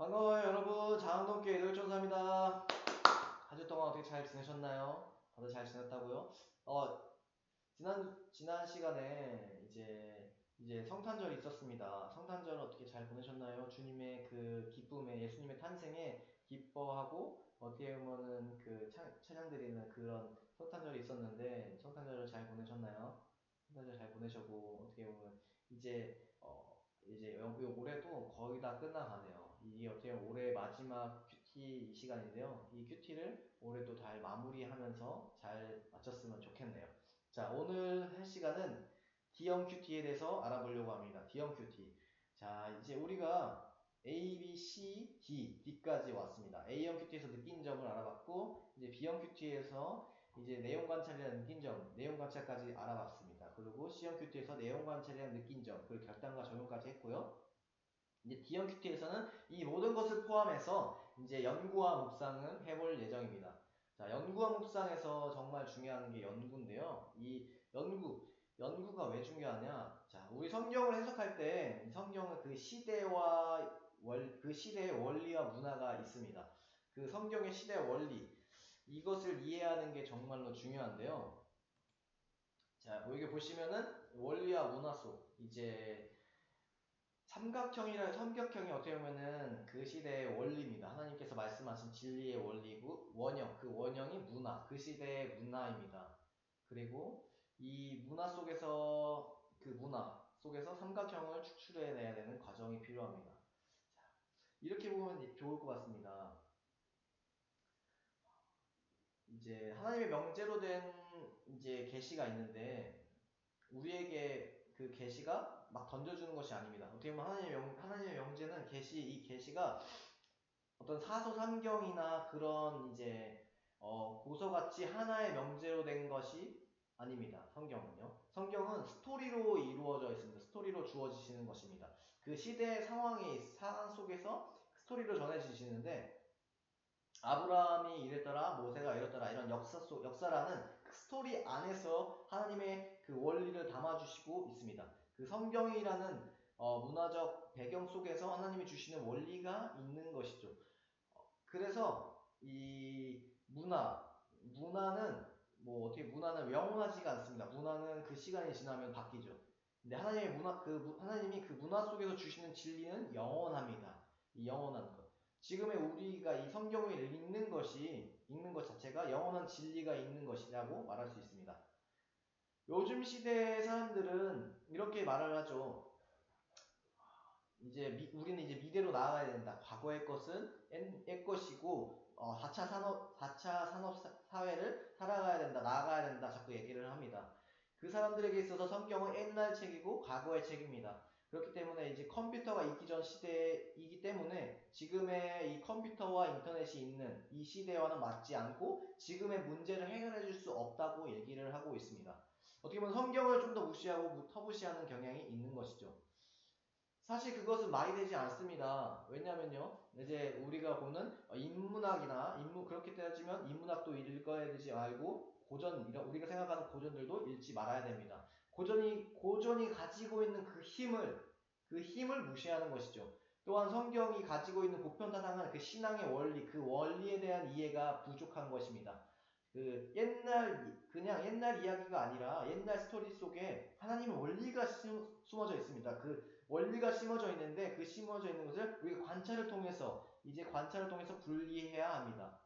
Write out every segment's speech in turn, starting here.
반가워요 여러분. 장동기 애들조사입니다. 한 주 동안 어떻게 잘 지내셨나요? 다들 잘 지냈다고요? 지난 시간에 이제 성탄절이 있었습니다. 성탄절 어떻게 잘 보내셨나요? 주님의 그 기쁨에, 예수님의 탄생에 기뻐하고 어떻게 보면은 그 찬양 드리는 그런 성탄절이 있었는데 성탄절을 잘 보내셨나요? 성탄절 잘 보내셨고 어떻게 보면 이제 올해도 거의 다 끝나가네요. 이게 어떻게 보면 올해 마지막 큐티 시간인데요. 이 큐티를 올해도 잘 마무리하면서 잘 마쳤으면 좋겠네요. 자, 오늘 할 시간은 D형 큐티에 대해서 알아보려고 합니다. D형 큐티. 자, 이제 우리가 A, B, C, D까지 왔습니다. A형 큐티에서 느낀 점을 알아봤고, 이제 B형 큐티에서 이제 내용 관찰이라는 느낀 점, 내용 관찰까지 알아봤습니다. 그리고 C형 큐티에서 내용 관찰이라는 느낀 점, 그리고 결단과 적용까지 했고요. 이제 D형 큐티에서는 이 모든 것을 포함해서 이제 연구와 묵상을 해볼 예정입니다. 자, 연구와 묵상에서 정말 중요한 게 연구인데요. 이 연구가 왜 중요하냐? 자, 우리 성경을 해석할 때 성경은 그 시대의 원리와 문화가 있습니다. 그 성경의 시대의 원리, 이것을 이해하는 게 정말로 중요한데요. 자, 여기 보시면은 원리와 문화 속 이제 삼각형이 어떻게 보면은 그 시대의 원리입니다. 하나님께서 말씀하신 진리의 원리고 그 원형이 문화, 그 시대의 문화입니다. 그리고 이 문화 속에서 삼각형을 추출해내야 되는 과정이 필요합니다. 자, 이렇게 보면 좋을 것 같습니다. 이제 하나님의 명제로 된 이제 계시가 있는데 우리에게 그 계시가 막 던져주는 것이 아닙니다. 어떻게 보면 하나님의 명제는 이 계시가 어떤 사소삼경이나 그런 이제 고서같이 하나의 명제로 된 것이 아닙니다. 성경은 스토리로 이루어져 있습니다. 스토리로 주어지시는 것입니다. 그 시대의 상황 속에서 스토리로 전해지시는데 아브라함이 이랬더라, 모세가 이랬더라, 이런 역사라는 그 스토리 안에서 하나님의 그 원리를 담아주시고 있습니다. 그 성경이라는 문화적 배경 속에서 하나님이 주시는 원리가 있는 것이죠. 그래서 이 문화는 문화는 영원하지가 않습니다. 문화는 그 시간이 지나면 바뀌죠. 근데 하나님이 그 문화 속에서 주시는 진리는 영원합니다. 이 영원한 것. 지금의 우리가 이 성경을 읽는 것 자체가 영원한 진리가 있는 것이라고 말할 수 있습니다. 요즘 시대의 사람들은 이렇게 말을 하죠. 우리는 이제 미래로 나아가야 된다. 과거의 것은 옛 것이고 4차 산업 사회를 살아가야 된다. 나아가야 된다. 자꾸 얘기를 합니다. 그 사람들에게 있어서 성경은 옛날 책이고 과거의 책입니다. 그렇기 때문에 이제 컴퓨터가 있기 전 시대이기 때문에 지금의 이 컴퓨터와 인터넷이 있는 이 시대와는 맞지 않고 지금의 문제를 해결해 줄 수 없다고 얘기를 하고 있습니다. 어떻게 보면 성경을 좀 더 무시하고 터부시하는 경향이 있는 것이죠. 사실 그것은 말이 되지 않습니다. 왜냐면요, 이제 우리가 보는 그렇게 따지면 인문학도 읽어야 되지 말고, 우리가 생각하는 고전들도 읽지 말아야 됩니다. 고전이 가지고 있는 그 힘을 무시하는 것이죠. 또한 성경이 가지고 있는 보편타당한 그 신앙의 원리, 그 원리에 대한 이해가 부족한 것입니다. 그냥 옛날 이야기가 아니라 옛날 스토리 속에 하나님의 원리가 숨어져 있습니다. 그 원리가 심어져 있는데 그 심어져 있는 것을 우리가 관찰을 통해서 분리해야 합니다.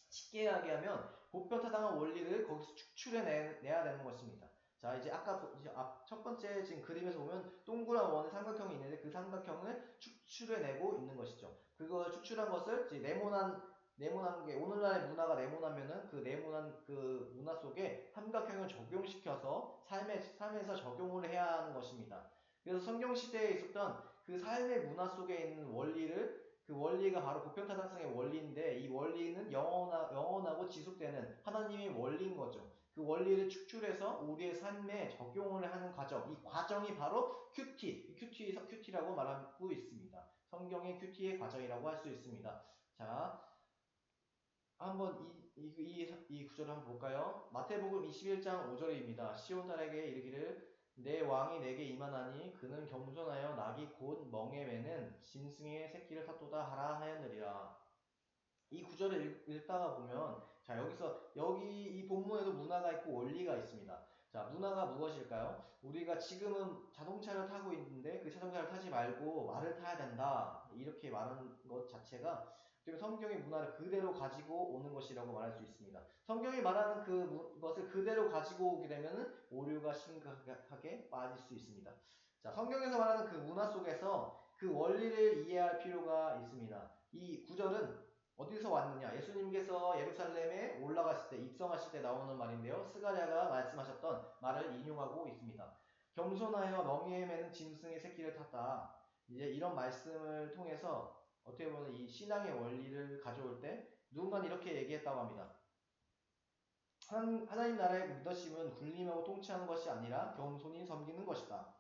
쉽게 이야기하면 보편타당한 원리를 거기서 추출해내야 되는 것입니다. 자, 이제 첫 번째 지금 그림에서 보면 동그란 원의 삼각형이 있는데 그 삼각형을 추출해내고 있는 것이죠. 그걸 추출한 것을 이제 네모난 게 오늘날의 문화가 네모나면은 그 네모난 그 문화 속에 삼각형을 적용시켜서 삶에서 적용을 해야 하는 것입니다. 그래서 성경 시대에 있었던 그 삶의 문화 속에 있는 그 원리가 바로 보편타당성의 원리인데 이 원리는 영원하고 지속되는 하나님의 원리인 거죠. 그 원리를 축출해서 우리의 삶에 적용을 하는 과정, 이 과정이 바로 큐티라고 말하고 있습니다. 성경의 큐티의 과정이라고 할 수 있습니다. 자, 한번 이 구절을 한번 볼까요? 마태복음 21장 5절입니다. 시온딸에게 이르기를 내 왕이 내게 임하나니 그는 겸손하여 낙이 곧 멍에 매는 짐승의 새끼를 탔도다 하라 하였느니라. 이 구절을 읽다가 보면 자 여기 이 본문에도 문화가 있고 원리가 있습니다. 자 문화가 무엇일까요? 우리가 지금은 자동차를 타고 있는데 그 자동차를 타지 말고 말을 타야 된다 이렇게 말하는 것 자체가 성경의 문화를 그대로 가지고 오는 것이라고 말할 수 있습니다. 성경이 말하는 그것을 그대로 가지고 오게 되면 오류가 심각하게 빠질 수 있습니다. 자 성경에서 말하는 그 문화 속에서 그 원리를 이해할 필요가 있습니다. 이 구절은 어디서 왔느냐? 예수님께서 예루살렘에 올라가실 때, 입성하실 때 나오는 말인데요. 스가랴가 말씀하셨던 말을 인용하고 있습니다. 겸손하여 멍에에 매는 짐승의 새끼를 탔다. 이제 이런 말씀을 통해서 어떻게 보면 이 신앙의 원리를 가져올 때 누군가는 이렇게 얘기했다고 합니다. 하나님 나라의 리더십은 군림하고 통치하는 것이 아니라 겸손히 섬기는 것이다.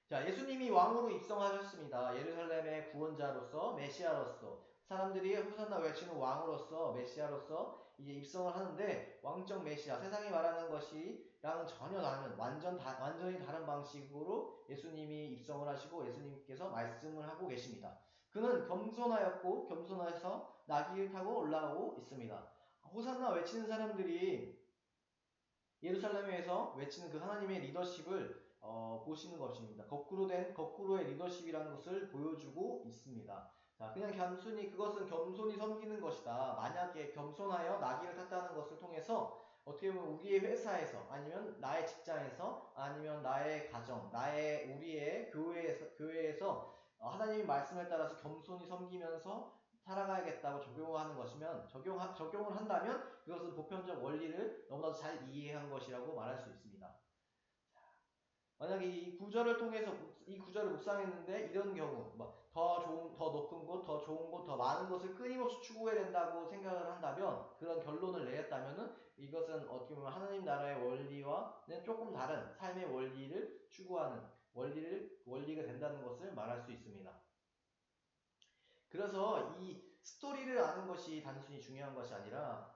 자, 예수님이 왕으로 입성하셨습니다. 예루살렘의 구원자로서, 메시아로서, 사람들이 호산나 외치는 왕으로서, 메시아로서 이제 입성을 하는데, 왕적 메시아, 세상이 말하는 것이랑 전혀 다른, 완전히 다른 방식으로 예수님이 입성을 하시고 예수님께서 말씀을 하고 계십니다. 그는 겸손하였고, 겸손해서 나귀를 타고 올라가고 있습니다. 호산나 외치는 사람들이 예루살렘에서 외치는 그 하나님의 리더십을 보시는 것입니다. 거꾸로의 리더십이라는 것을 보여주고 있습니다. 자, 그냥 단순히 그것은 겸손히 섬기는 것이다. 만약에 겸손하여 나귀를 탔다는 것을 통해서 어떻게 보면 우리의 회사에서 아니면 나의 직장에서 아니면 나의 가정, 우리의 교회에서 하나님의 말씀에 따라서 겸손히 섬기면서 살아가야겠다고 적용하는 것이면 적용을 한다면 그것은 보편적 원리를 너무나도 잘 이해한 것이라고 말할 수 있습니다. 만약에 이 구절을 통해서 이 구절을 묵상했는데 이런 경우 더 높은 곳, 더 좋은 곳, 더 많은 것을 끊임없이 추구해야 된다고 생각을 한다면 그런 결론을 내렸다면은 이것은 어떻게 보면 하나님 나라의 원리와는 조금 다른 삶의 원리를 추구하는 원리가 된다는 것을 말할 수 있습니다. 그래서 이 스토리를 아는 것이 단순히 중요한 것이 아니라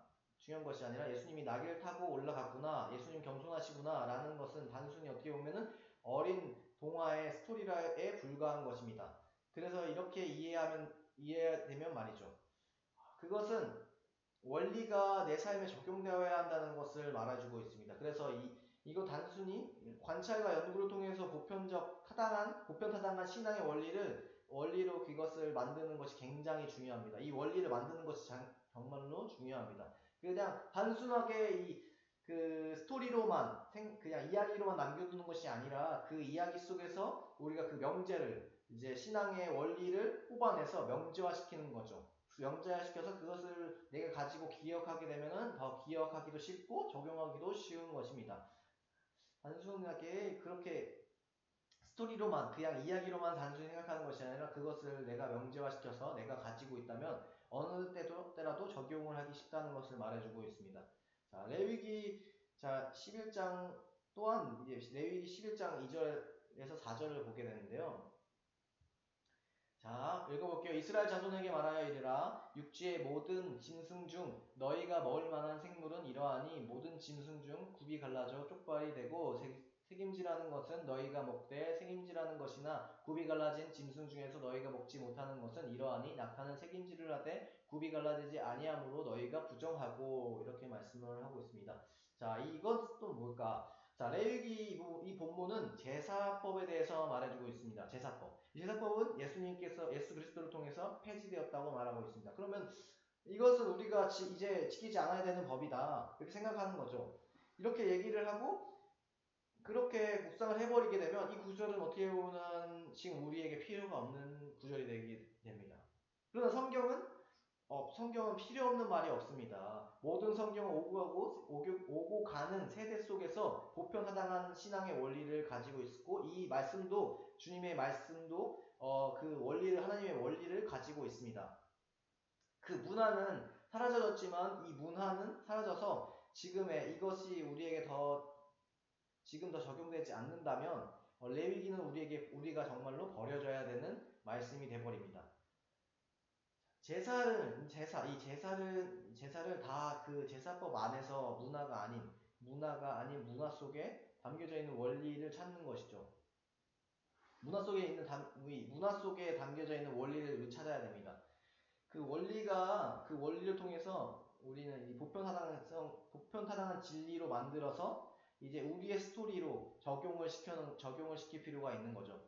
예수님이 나귀를 타고 올라갔구나, 예수님 겸손하시구나 라는 것은 단순히 어떻게 보면은 어린 동화의 스토리에 불과한 것입니다. 그래서 이렇게 이해되면 말이죠. 그것은 원리가 내 삶에 적용되어야 한다는 것을 말해주고 있습니다. 그래서 이거 단순히 관찰과 연구를 통해서 보편 타당한 신앙의 원리로 그것을 만드는 것이 굉장히 중요합니다. 이 원리를 만드는 것이 정말로 중요합니다. 그냥 단순하게 그 스토리로만 그냥 이야기로만 남겨두는 것이 아니라 그 이야기 속에서 우리가 그 명제를 이제 신앙의 원리를 뽑아내서 명제화시키는 거죠. 명제화시켜서 그것을 내가 가지고 기억하게 되면은 더 기억하기도 쉽고 적용하기도 쉬운 것입니다. 단순하게 그렇게 스토리로만 그냥 이야기로만 단순히 생각하는 것이 아니라 그것을 내가 명제화시켜서 내가 가지고 있다면 어느 때라도 적용을 하기 쉽다는 것을 말해주고 있습니다. 자, 레위기 11장 또한 이제 레위기 11장 2절에서 4절을 보게 되는데요. 자, 읽어볼게요. 이스라엘 자손에게 말하여 이르라. 육지의 모든 짐승 중 너희가 먹을 만한 생물은 이러하니 모든 짐승 중 굽이 갈라져 쪽발이 되고 색임질하는 것은 너희가 먹되 색임질하는 것이나 굽이 갈라진 짐승 중에서 너희가 먹지 못하는 것은 이러하니 낙타는 색임질을 하되 굽이 갈라지지 아니하므로 너희가 부정하고 이렇게 말씀을 하고 있습니다. 자, 이것도 뭘까? 자, 레위기 이 본문은 제사법에 대해서 말해주고 있습니다. 제사법. 이 제사법은 예수 그리스도를 통해서 폐지되었다고 말하고 있습니다. 그러면 이것은 우리가 이제 지키지 않아야 되는 법이다. 이렇게 생각하는 거죠. 이렇게 얘기를 하고 그렇게 묵상을 해버리게 되면 이 구절은 어떻게 보면 지금 우리에게 필요가 없는 구절이 되게 됩니다. 그러나 성경은 필요 없는 말이 없습니다. 모든 성경은 오고 가는 세대 속에서 보편타당한 신앙의 원리를 가지고 있고 이 말씀도 주님의 말씀도 하나님의 원리를 가지고 있습니다. 그 문화는 사라졌지만 이 문화는 사라져서 이것이 우리에게 지금 더 적용되지 않는다면 레위기는 우리가 정말로 버려져야 되는 말씀이 돼버립니다. 제사를 다 그 제사법 안에서 문화 속에 담겨져 있는 원리를 찾는 것이죠. 문화 속에 담겨져 있는 원리를 우리 찾아야 됩니다. 그 원리를 통해서 우리는 이 보편타당한 진리로 만들어서 이제 우리의 스토리로 적용을 시킬 필요가 있는 거죠.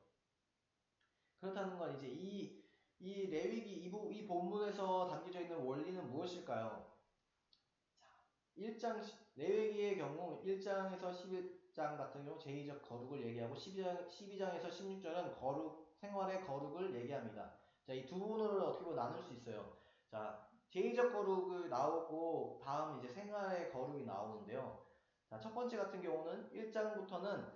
그렇다는 건 이제 이 본문에서 담겨져 있는 원리는 무엇일까요? 자, 레위기의 경우 1장에서 11장 같은 경우 제의적 거룩을 얘기하고 12장에서 16절은 생활의 거룩을 얘기합니다. 자, 이 두 부분을 어떻게 보면 나눌 수 있어요. 자, 제의적 거룩을 나오고 다음 이제 생활의 거룩이 나오는데요. 자, 첫 번째 같은 경우는 1장부터는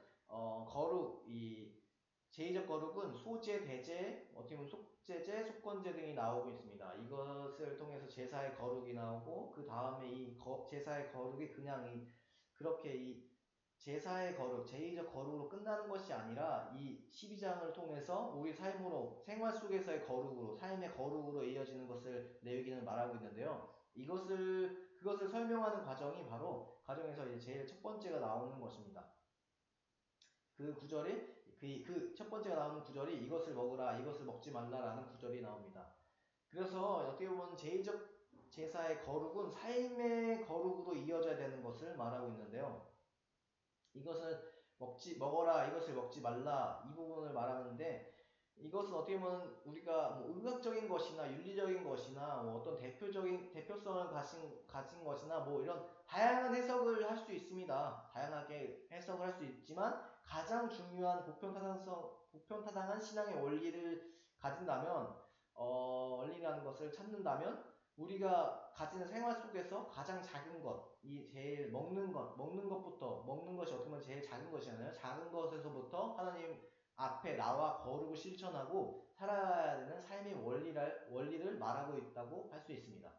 제의적 거룩은 소제, 대제, 어떻게 보면 속제제, 속건제 등이 나오고 있습니다. 이것을 통해서 제사의 거룩이 나오고 그 다음에 제사의 거룩이 그냥 그렇게 제사의 거룩, 제의적 거룩으로 끝나는 것이 아니라 이 12장을 통해서 우리 생활 속에서의 거룩으로, 삶의 거룩으로 이어지는 것을 레위기는 말하고 있는데요. 그것을 설명하는 과정이 바로 가정에서 이제 제일 첫 번째가 나오는 것입니다. 그 첫 번째가 나오는 구절이 이것을 먹으라, 이것을 먹지 말라라는 구절이 나옵니다. 그래서 어떻게 보면 제사의 거룩은 삶의 거룩으로 이어져야 되는 것을 말하고 있는데요. 이것은 먹어라, 이것을 먹지 말라, 이 부분을 말하는데, 이것은 어떻게 보면 우리가 뭐 의학적인 것이나 윤리적인 것이나 뭐 어떤 대표성을 가진 것이나 뭐 이런 다양한 해석을 할 수 있습니다. 다양하게 해석을 할 수 있지만 가장 중요한 보편타당한 신앙의 원리를 가진다면, 원리라는 것을 찾는다면 우리가 가지는 생활 속에서 가장 작은 것, 제일 먹는 것이 어떻게 보면 제일 작은 것이잖아요. 작은 것에서부터 하나님 앞에 나와 거룩을 실천하고 살아야 되는 삶의 원리를 말하고 있다고 할 수 있습니다.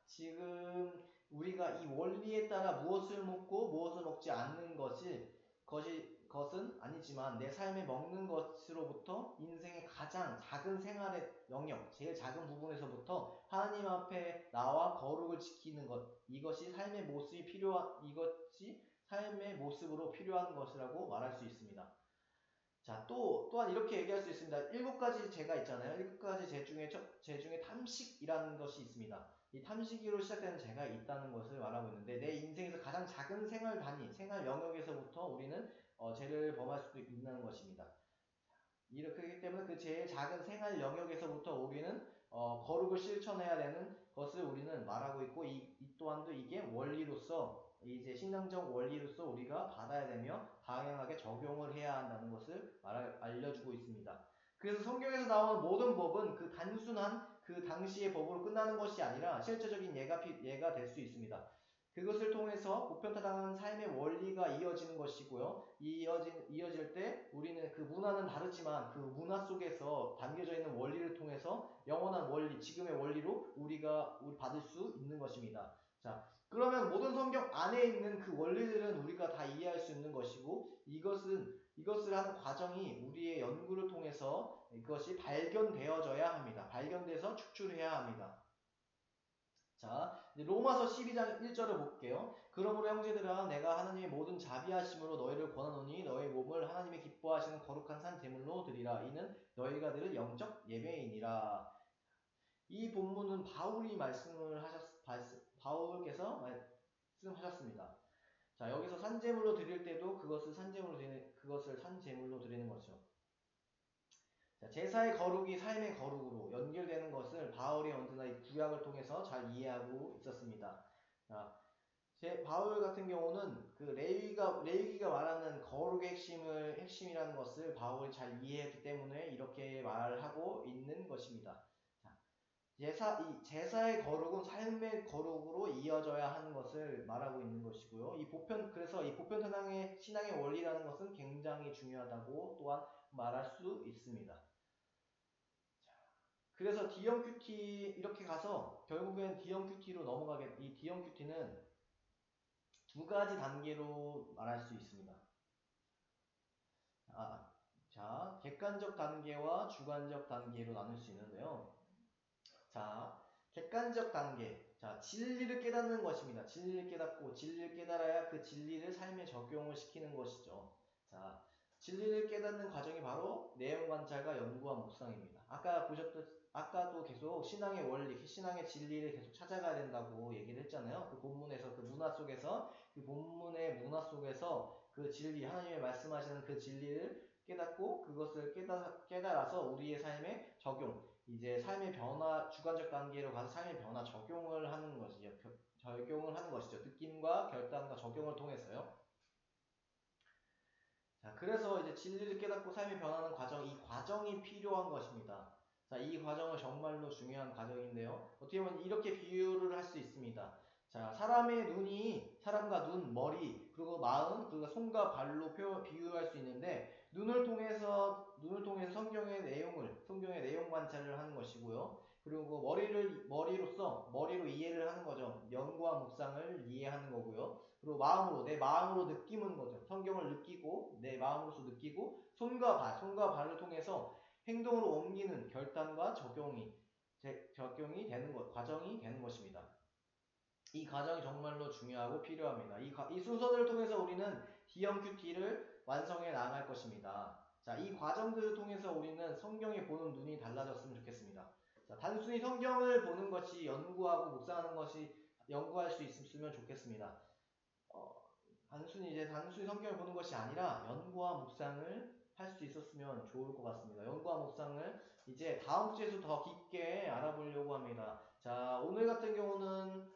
지금 우리가 이 원리에 따라 무엇을 먹고 무엇을 먹지 않는 것은 아니지만 내 삶에 먹는 것으로부터 인생의 가장 작은 생활의 영역, 제일 작은 부분에서부터 하나님 앞에 나와 거룩을 지키는 것, 이것이 삶의 모습으로 필요한 것이라고 말할 수 있습니다. 자, 또한 이렇게 얘기할 수 있습니다. 7가지 제가 있잖아요. 7가지 제 중에 탐식이라는 것이 있습니다. 이 탐식이로 시작되는 제가 있다는 것을 말하고 있는데, 내 인생에서 가장 작은 생활 영역에서부터 우리는 죄를 범할 수도 있는 것입니다. 이렇기 때문에 그 제일 작은 생활 영역에서부터 우리는 거룩을 실천해야 되는 것을 우리는 말하고 있고, 이 또한도 이게 원리로서 이제 신앙적 원리로서 우리가 받아야 되며 다양하게 적용을 해야 한다는 것을 알려주고 있습니다. 그래서 성경에서 나오는 모든 법은 그 단순한 그 당시의 법으로 끝나는 것이 아니라 실제적인 예가 될 수 있습니다. 그것을 통해서 보편타당한 삶의 원리가 이어지는 것이고요. 이어질 때 우리는 그 문화는 다르지만 그 문화 속에서 담겨져 있는 원리를 통해서 영원한 원리, 지금의 원리로 우리 받을 수 있는 것입니다. 자, 그러면 모든 성경 안에 있는 그 원리들은 우리가 다 이해할 수 있는 것이고, 이것을 하는 과정이 우리의 연구를 통해서 이것이 발견되어져야 합니다. 발견돼서 축출해야 합니다. 자, 로마서 12장 1절을 볼게요. 그러므로 형제들아, 내가 하나님의 모든 자비하심으로 너희를 권하노니 너희 몸을 하나님이 기뻐하시는 거룩한 산 제물로 드리라. 이는 너희가 드릴 영적 예배이니라. 이 본문은 바울께서 말씀하셨습니다. 자, 여기서 산제물로 드릴 때도 그것을 산제물로 드리는 것이죠. 자, 제사의 거룩이 삶의 거룩으로 연결되는 것을 바울이 언제나 이 구약을 통해서 잘 이해하고 있었습니다. 자, 바울 같은 경우는 그 레위기가 말하는 거룩의 핵심이라는 것을 바울이 잘 이해했기 때문에 이렇게 말하고 있는 것입니다. 자, 제사의 거룩은 삶의 거룩으로 이어져야 하는 것을 말하고 있는 것이고요. 그래서 이 보편타당의 신앙의 원리라는 것은 굉장히 중요하다고 또한 말할 수 있습니다. 그래서 D형 큐티 이렇게 가서 결국엔 D형 큐티로 이 D형 큐티는 2가지 단계로 말할 수 있습니다. 자, 객관적 단계와 주관적 단계로 나눌 수 있는데요. 자, 객관적 단계. 자, 진리를 깨닫는 것입니다. 진리를 깨닫고 진리를 깨달아야 그 진리를 삶에 적용을 시키는 것이죠. 자, 진리를 깨닫는 과정이 바로 내용 관찰과 연구와 묵상입니다. 아까도 계속 신앙의 원리, 신앙의 진리를 계속 찾아가야 된다고 얘기를 했잖아요. 그 본문에서 그 문화 속에서 그 본문의 문화 속에서 그 진리, 하나님의 말씀하시는 그 진리를 깨닫고 그것을 깨달아서 우리의 삶에 적용, 이제 삶의 변화, 주관적 단계로 가서 삶의 변화 적용을 하는 것이죠. 적용을 하는 것이죠. 느낌과 결단과 적용을 통해서요. 자, 그래서 이제 진리를 깨닫고 삶이 변하는 과정, 이 과정이 필요한 것입니다. 자, 이 과정은 정말로 중요한 과정인데요. 어떻게 보면 이렇게 비유를 할 수 있습니다. 자, 사람의 눈이, 사람과 눈, 머리, 그리고 마음, 그리고 손과 발로 비유할 수 있는데, 눈을 통해서 성경의 내용 관찰을 하는 것이고요. 그리고 머리로 이해를 하는 거죠. 연구와 묵상을 이해하는 거고요. 그리고 내 마음으로 느끼는 거죠. 성경을 느끼고, 내 마음으로서 느끼고, 손과 발을 통해서 행동으로 옮기는 결단과 적용이 되는 과정이 되는 것입니다. 이 과정이 정말로 중요하고 필요합니다. 이 순서들을 통해서 우리는 DMQT를 완성해 나갈 것입니다. 자, 이 과정들을 통해서 우리는 성경에 보는 눈이 달라졌으면 좋겠습니다. 자, 단순히 성경을 보는 것이 연구하고 묵상하는 것이 연구할 수 있으면 좋겠습니다. 단순히 성경을 보는 것이 아니라 연구와 묵상을 할 수 있었으면 좋을 것 같습니다. 연구와 묵상을 이제 다음 주에서 더 깊게 알아보려고 합니다. 자, 오늘 같은 경우는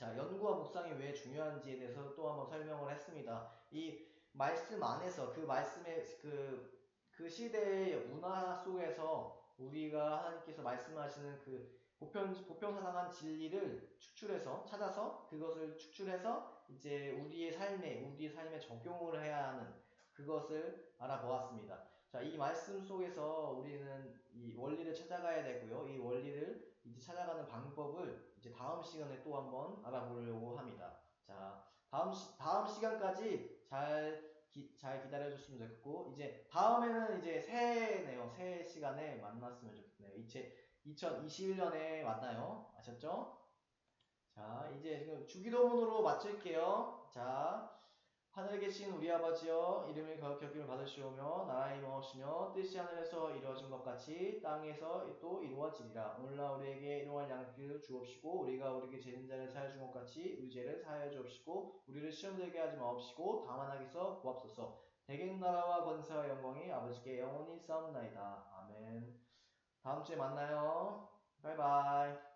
연구와 묵상이 왜 중요한지에 대해서 또 한번 설명을 했습니다. 이 말씀 안에서 그 시대의 문화 속에서 우리가 하나님께서 말씀하시는 그 보편사당한 진리를 찾아서 그것을 축출해서 이제 우리의 삶에 적용을 해야 하는 그것을 알아보았습니다. 자, 이 말씀 속에서 우리는 이 원리를 찾아가야 되고요. 이 원리를 이제 찾아가는 방법을 이제 다음 시간에 또 한번 알아보려고 합니다. 자, 다음 시간까지 잘 기다려줬으면 좋겠고, 이제 다음에는 이제 새해네요. 새해 시간에 만났으면 좋겠네요. 이제 2021년에 만나요. 아셨죠? 자, 이제 지금 주기도문으로 마칠게요. 자, 하늘에 계신 우리 아버지여, 이름이 거룩히 여김을 받으시오며 나라의 임하옵시며 뜻이 하늘에서 이루어진 것 같이 땅에서 또 이루어지리라. 오늘날 우리에게 일용할 양식을 주옵시고 우리가 우리에게 죄진 자를 사하여 준 것 같이 우리 죄를 사하여 주옵시고 우리를 시험 들게 하지 마옵시고 다만 악에서 구하옵소서. 대개 나라와 권세와 영광이 아버지께 영원히 싸움나이다. 아멘. 다음 주에 만나요. 바이바이.